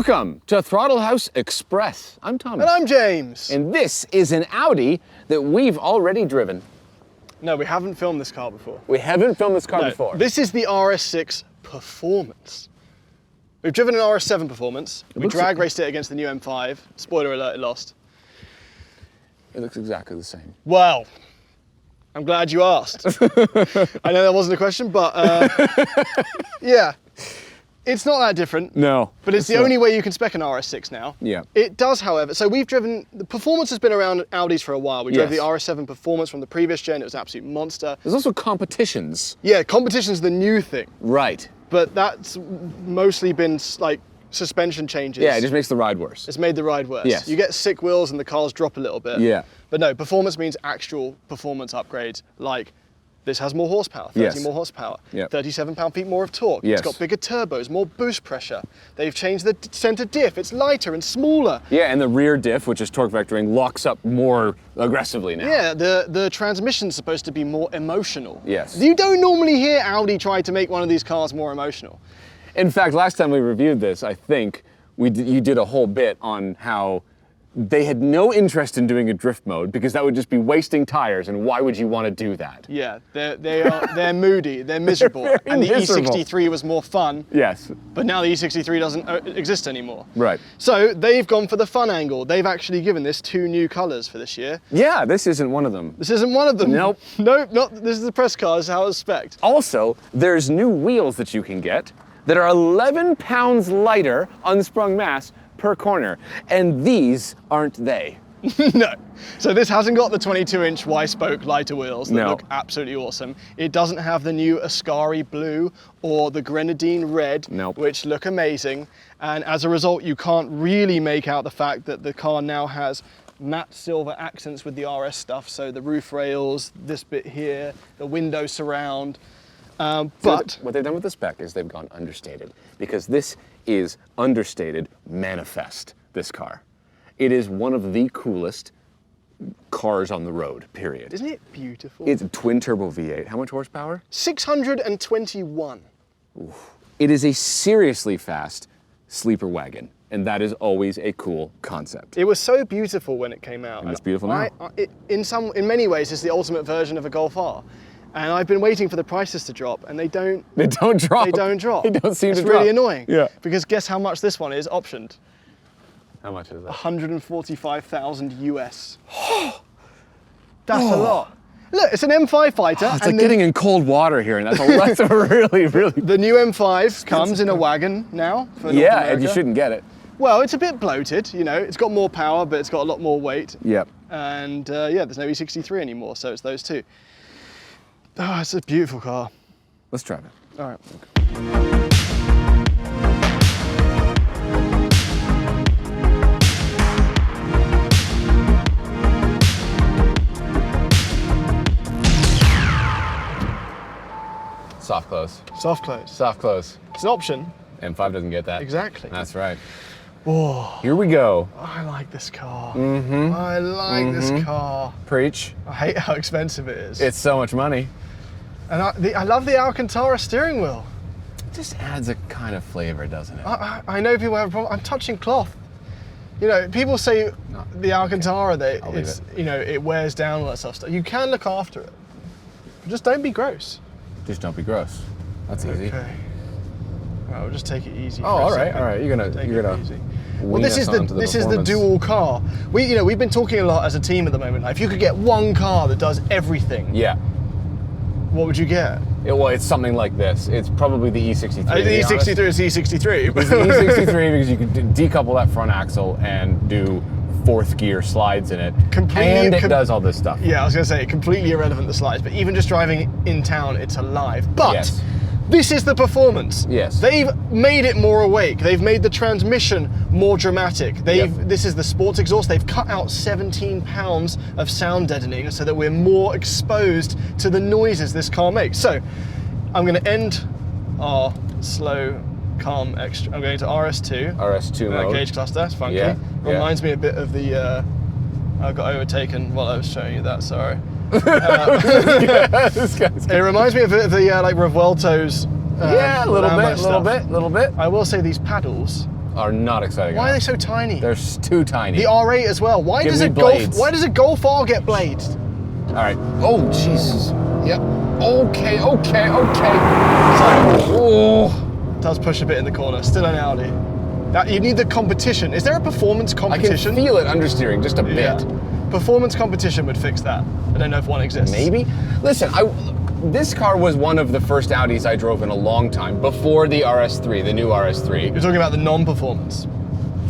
Welcome to Throttle House Express. I'm Thomas. And I'm James. And this is an Audi that we've already driven. No, we haven't filmed this car before. We haven't filmed this car before. This is the RS6 Performance. We've driven an RS7 Performance. We drag raced it against the new M5. Spoiler alert, it lost. It looks exactly the same. Well, I'm glad you asked. I know that wasn't a question, but yeah. It's not that different. No. But it's the only way you can spec an RS6 now. Yeah. It does, however, so we've driven, the Performance has been around Audis for a while. We drove the RS7 Performance from the previous gen. It was an absolute monster. There's also competitions. Yeah, competition's the new thing. Right. But that's mostly been like suspension changes. Yeah, it just makes the ride worse. It's made the ride worse. Yes. You get sick wheels and the cars drop a little bit. Yeah. But no, Performance means actual performance upgrades, like this has more horsepower, 30 more horsepower, 37 pound-feet more of torque. Yes. It's got bigger turbos, more boost pressure. They've changed the center diff. It's lighter and smaller. Yeah, and the rear diff, which is torque vectoring, locks up more aggressively now. Yeah, the transmission's supposed to be more emotional. Yes. You don't normally hear Audi try to make one of these cars more emotional. In fact, last time we reviewed this, I think you did a whole bit on how they had no interest in doing a drift mode because that would just be wasting tires, and why would you want to do that? Yeah, they're moody, they're miserable, and the miserable. E63 was more fun. Yes. But now the E63 doesn't exist anymore. Right. So they've gone for the fun angle. They've actually given this 2 new colours for this year. Yeah, this isn't one of them. This isn't one of them. Nope. Nope, this is the press car, this is how it's spec'd. Also, there's new wheels that you can get that are 11 pounds lighter unsprung mass per corner, and these aren't they. No. So this hasn't got the 22-inch Y-spoke lighter wheels that look absolutely awesome. It doesn't have the new Ascari blue or the Grenadine red, which look amazing. And as a result, you can't really make out the fact that the car now has matte silver accents with the RS stuff. So the roof rails, this bit here, the window surround. But what they've done with the spec is they've gone understated, because this is understated manifest, this car. It is one of the coolest cars on the road, period. Isn't it beautiful? It's a twin turbo V8. How much horsepower? 621. Oof. It is a seriously fast sleeper wagon, and that is always a cool concept. It was so beautiful when it came out. And it's beautiful now. In many ways, it's the ultimate version of a Golf R. And I've been waiting for the prices to drop, and they don't drop. They don't drop. They don't seem to drop. It's really annoying. Yeah. Because guess how much this one is optioned? How much is that? 145,000 US. That's a lot. Look, it's an M5 fighter. It's like getting in cold water here, and that's a really. The new M5 comes in a wagon now for North America. And you shouldn't get it. Well, it's a bit bloated, you know. It's got more power, but it's got a lot more weight. Yep. And yeah, there's no E63 anymore, so it's those two. Oh, it's a beautiful car. Let's drive it. All right. Soft close. Soft close. Soft close. It's an option. M5 doesn't get that. Exactly. That's right. Oh, here we go. I like this car. Mm-hmm. I like this car. Preach. I hate how expensive it is. It's so much money. And I love the Alcantara steering wheel. It just adds a kind of flavor, doesn't it? I know people have a problem. I'm touching cloth. You know, people say the Alcantara, it wears down all that stuff. You can look after it, but just don't be gross. Just don't be gross. That's easy. Okay. All right, we'll just take it easy. Oh, all right. You're gonna. Well, this is the dual car. We've been talking a lot as a team at the moment. Like, if you could get one car that does everything. Yeah. What would you get? Well, it's something like this. It's probably the E63. The E63 is the E63. It's the E63 because you can decouple that front axle and do 4th gear slides in it. And it does all this stuff. Yeah, I was going to say, completely irrelevant, the slides, but even just driving in town, it's alive. But this is the Performance. Yes. They've made it more awake. They've made the transmission more dramatic. This is the sports exhaust. They've cut out 17 pounds of sound deadening so that we're more exposed to the noises this car makes. So I'm going to end our slow, calm extra. I'm going to RS2. RS2 mode. Gauge cluster, that's funky. Yeah. Reminds me a bit of the, I got overtaken while I was showing you that, sorry. It reminds me of the like Revuelto's a little bit. I will say these paddles are not exciting Why are they enough. so tiny? They're too tiny. The R8 as well. Why Give does me a Golf? blades. Why does a Golf R get blades? All right. Oh, Jesus. Yep. Okay. So, Oh. does push a bit in the corner. Still an Audi. That you need the competition. Is there a performance I can competition? feel it understeering just a bit. Performance competition would fix that. I don't know if one exists. Maybe. Listen, this car was one of the first Audis I drove in a long time, before the RS3, the new RS3. You're talking about the non-performance.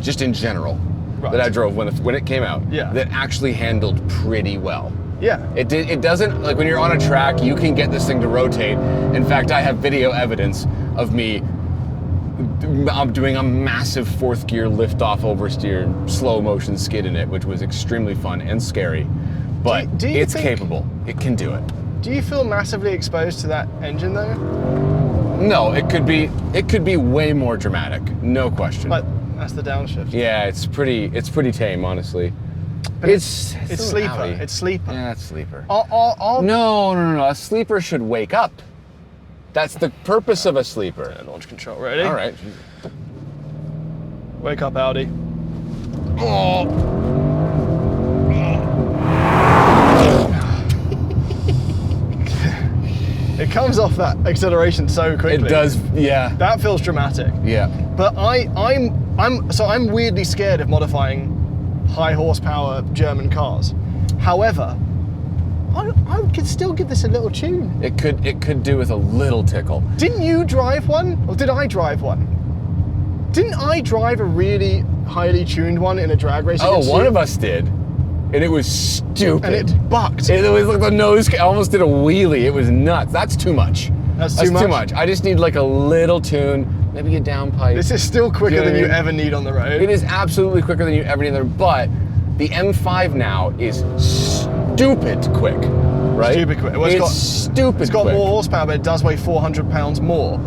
Just in general, Right. that I drove when it came out. Yeah. That actually handled pretty well. Yeah. It doesn't, like when you're on a track, you can get this thing to rotate. In fact, I have video evidence of me doing a massive 4th gear lift-off oversteer slow motion skid in it, which was extremely fun and scary. But Do you it's think- capable. It can do it. Do you feel massively exposed to that engine though? No, it could be way more dramatic, no question. Like, that's the downshift. Yeah, it's pretty tame, honestly. But It's It's still an sleeper. Audi. It's sleeper. Yeah, it's sleeper. I'll No. A sleeper should wake up. That's the purpose of a sleeper. launch control. Ready? All right. Wake up, Audi. Oh. It comes off that acceleration so quickly. It does. Yeah. That feels dramatic. Yeah. But I'm weirdly scared of modifying high horsepower German cars. However, I could still give this a little tune. It could do with a little tickle. Didn't you drive one? Or did I drive one? Didn't I drive a really highly tuned one in a drag race? Oh, against one you? of us did. And it was stupid. And it bucked. It was like the nose, I almost did a wheelie. It was nuts. That's too much. That's too much? I just need like a little tune, maybe a downpipe. This is still quicker You know than what I you mean? ever need on the road. It is absolutely quicker than you ever need there, but the M5 now is stupid quick, right? Stupid quick. Well, it's stupid It's got quick. more horsepower, but it does weigh 400 pounds more.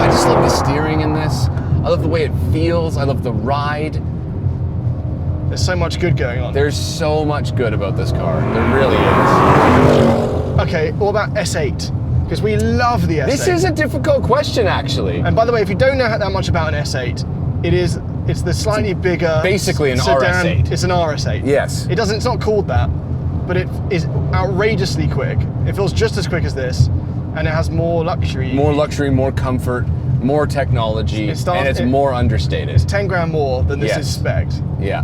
I just love the steering in this. I love the way it feels. I love the ride. There's so much good going on. There's so much good about this car. There really is. Okay, what about S8? Because we love the S8. This is a difficult question, actually. And by the way, if you don't know that much about an S8, it's the slightly bigger basically an sedan. RS8. It's an RS8. Yes. It's not called that, but it is outrageously quick. It feels just as quick as this, and it has more luxury. More luxury, more comfort, more technology, and it's more understated. It's 10 grand more than this is spec'd, Yeah.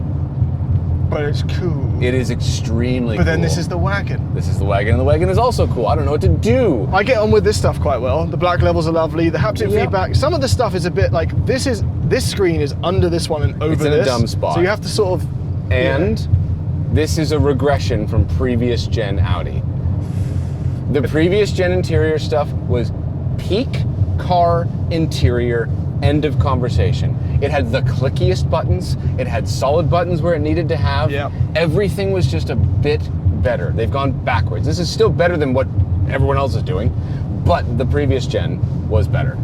but it's cool. It is extremely cool. But then this is the wagon. This is the wagon, and the wagon is also cool. I don't know what to do. I get on with this stuff quite well. The black levels are lovely. The haptic feedback. Some of the stuff is a bit like this screen is under this one and over It's in this. a dumb spot. So you have to sort of. And this is a regression from previous gen Audi. The previous gen interior stuff was peak car interior, end of conversation. It had the clickiest buttons. It had solid buttons where it needed to have. Yep. Everything was just a bit better. They've gone backwards. This is still better than what everyone else is doing, but the previous gen was better.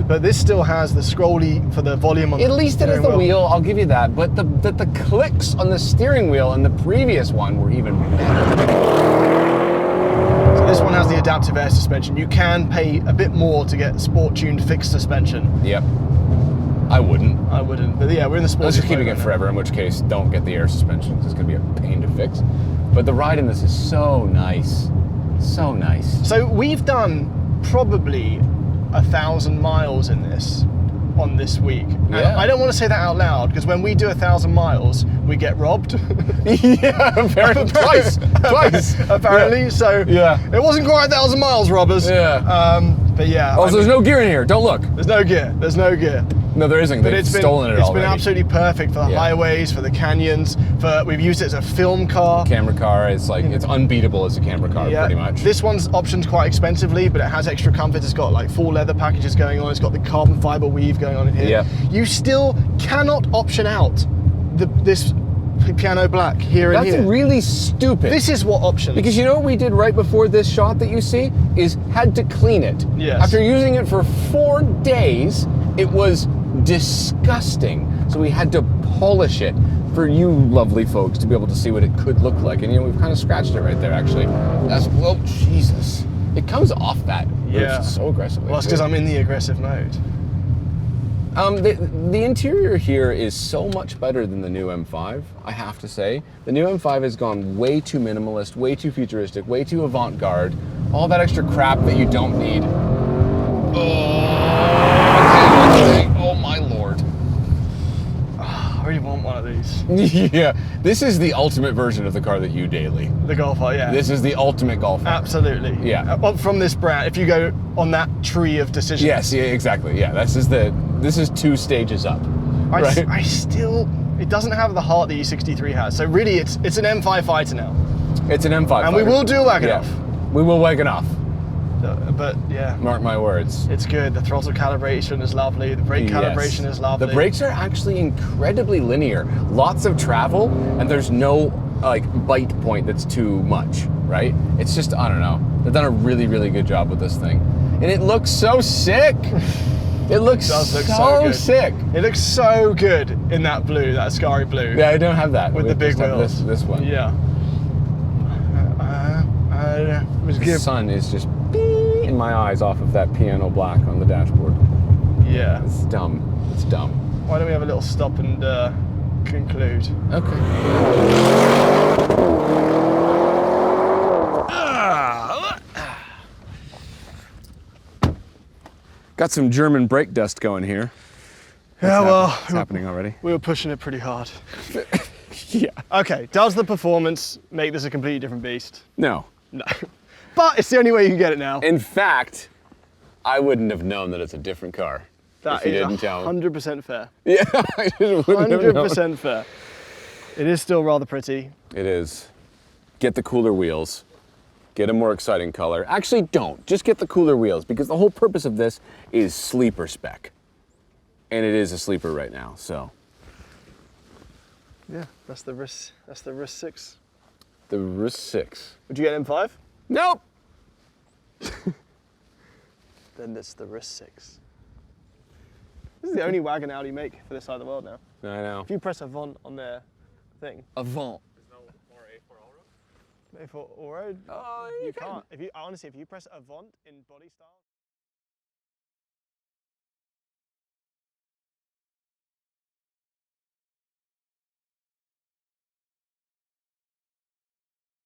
But this still has the scrolly for the volume on. At least it has steering the wheel. wheel, I'll give you that. But the clicks on the steering wheel and the previous one were even better. So this one has the adaptive air suspension. You can pay a bit more to get sport-tuned fixed suspension. Yep. I wouldn't. I wouldn't. But yeah, we're in the I sport. was just keeping it forever, in which case, don't get the air suspension, because it's going to be a pain to fix. But the ride in this is so nice. So nice. So we've done probably 1,000 miles in this on this week. And Yeah. I don't want to say that out loud because when we do 1,000 miles, we get robbed. Yeah, apparently. Twice. Apparently. Yeah. So Yeah. it wasn't quite 1,000 miles, robbers. Yeah. But yeah. Also, there's no gear in here. Don't look. There's no gear. There's no gear. No, there isn't. But They've stolen it It's already. been absolutely perfect for the highways, for the canyons. We've used it as a film car. Camera car is like, it's unbeatable as a camera car, pretty much. This one's optioned quite expensively, but it has extra comfort. It's got like full leather packages going on. It's got the carbon fiber weave going on in here. Yeah. You still cannot option out this piano black here and That's here. really stupid. This is what options. Because you know what we did right before this shot that you see? Is had to clean it. Yes. After using it for 4 days, it was disgusting. So we had to polish it for you lovely folks to be able to see what it could look like. And you know, we've kind of scratched it right there actually. Well, Jesus. It comes off that roof so aggressively. Well, it's because I'm in the aggressive mode. The interior here is so much better than the new M5, I have to say. The new M5 has gone way too minimalist, way too futuristic, way too avant-garde. All that extra crap that you don't need. Oh my lord. I really want one of these. Yeah, this is the ultimate version of the car that you daily. The Golf R, yeah. This is the ultimate Golf R. Absolutely. Yeah. From this brand, if you go on that tree of decisions. Yes, yeah, exactly. Yeah, this is 2 stages up. Right? I still, it doesn't have the heart the E63 has. So really, it's an M5 fighter now. It's an M5 and fighter. we will do wagon off. We will wagon off. But yeah. Mark my words. It's good. The throttle calibration is lovely. The brake calibration is lovely. The brakes are actually incredibly linear. Lots of travel, and there's no like bite point that's too much, right? It's just, I don't know. They've done a really, really good job with this thing. And it looks so sick. It looks so sick. It looks so good in that blue, that Ascari blue. Yeah, I don't have that. With the big wheels. This one. Yeah. The sun is just in my eyes off of that piano black on the dashboard. Yeah. It's dumb. It's dumb. Why don't we have a little stop and conclude? Okay. Got some German brake dust going here. It's happening already. We were pushing it pretty hard. Yeah. Okay, does the performance make this a completely different beast? No. No. But it's the only way you can get it now. In fact, I wouldn't have known that it's a different car. That is 100% fair. Yeah, I just wouldn't have known. 100% fair. It is still rather pretty. It is. Get the cooler wheels. Get a more exciting color. Actually, don't. Just get the cooler wheels, because the whole purpose of this is sleeper spec. And it is a sleeper right now, so. Yeah, that's the RS6. The RS6. Would you get an M5? Nope. Then it's the RS6. This is the only wagon Audi make for this side of the world now. I know. If you press Avant on their thing. Avant. There's no more A4 Allroad? A4 Allroad? Oh, You can't. Honestly, if you press Avant in body style.